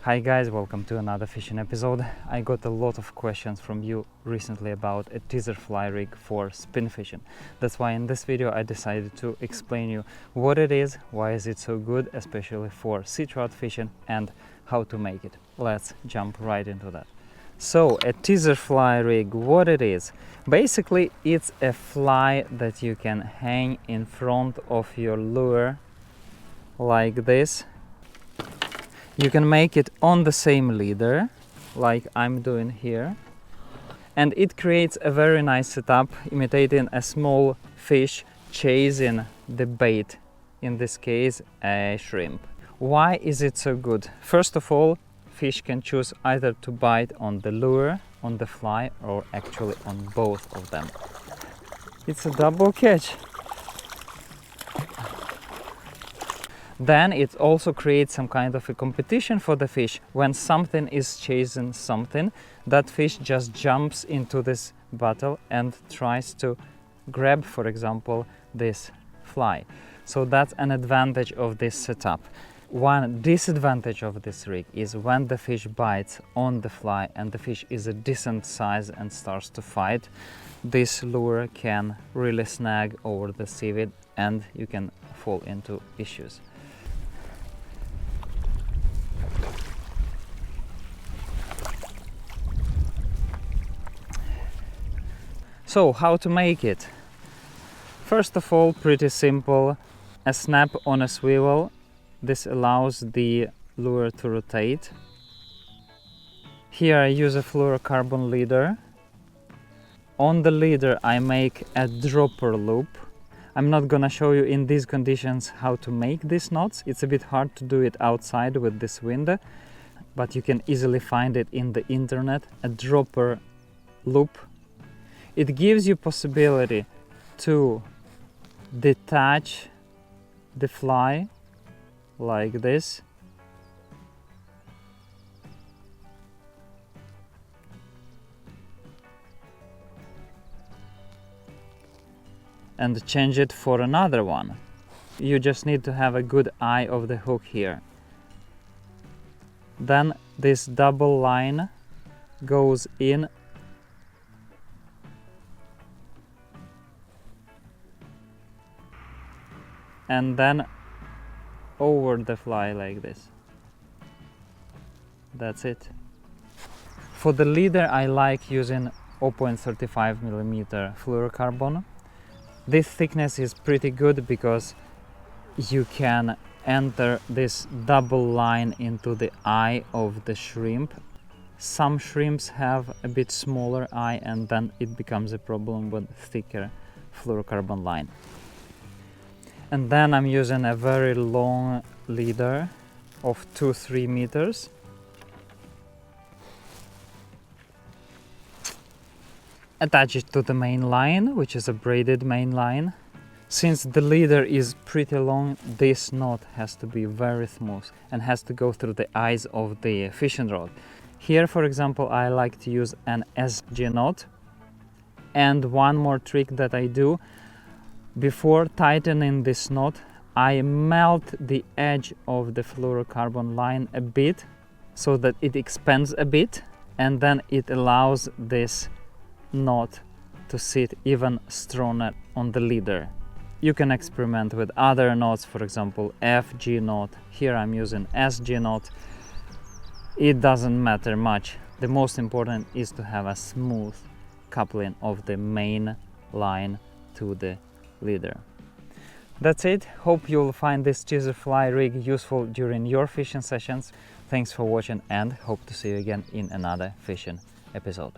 Hi guys, welcome to another fishing episode. I got a lot of questions from you recently about a teaser fly rig for spin fishing. That's why in this video I decided to explain you what it is, why is it so good, especially for sea trout fishing, and how to make it. Let's jump right into that. So a teaser fly rig, what it is? Basically it's a fly that you can hang in front of your lure like this. You can make it on the same leader, like I'm doing here, and it creates a very nice setup, imitating a small fish chasing the bait, in this case a shrimp. Why is it so good? First of all, fish can choose either to bite on the lure, on the fly, or actually on both of them. It's a double catch. Then it also creates some kind of a competition for the fish. When something is chasing something, that fish just jumps into this battle and tries to grab, for example, this fly. So that's an advantage of this setup. One disadvantage of this rig is when the fish bites on the fly and the fish is a decent size and starts to fight, this lure can really snag over the seaweed and you can fall into issues. So how to make it? First of all, pretty simple. A snap on a swivel. This allows the lure to rotate. Here I use a fluorocarbon leader. On the leader I make a dropper loop. I'm not gonna show you in these conditions how to make these knots. It's a bit hard to do it outside with this wind, but you can easily find it in the internet. A dropper loop. It gives you possibility to detach the fly like this. And change it for another one. You just need to have a good eye of the hook here. Then this double line goes in and then over the fly like this. That's it. For the leader I like using 0.35mm fluorocarbon. This thickness is pretty good because you can enter this double line into the eye of the shrimp. Some shrimps have a bit smaller eye and then it becomes a problem with thicker fluorocarbon line. And then I'm using a very long leader of 2-3 meters. Attach it to the main line, which is a braided main line. Since the leader is pretty long, this knot has to be very smooth and has to go through the eyes of the fishing rod. Here, for example, I like to use an SG knot. And one more trick that I do, before tightening this knot, I melt the edge of the fluorocarbon line a bit so that it expands a bit, and then it allows this knot to sit even stronger on the leader. You can experiment with other knots, for example FG knot. Here I'm using SG knot. It doesn't matter much. The most important is to have a smooth coupling of the main line to the leader. That's it. Hope you'll find this teaser fly rig useful during your fishing sessions. Thanks for watching and hope to see you again in another fishing episode.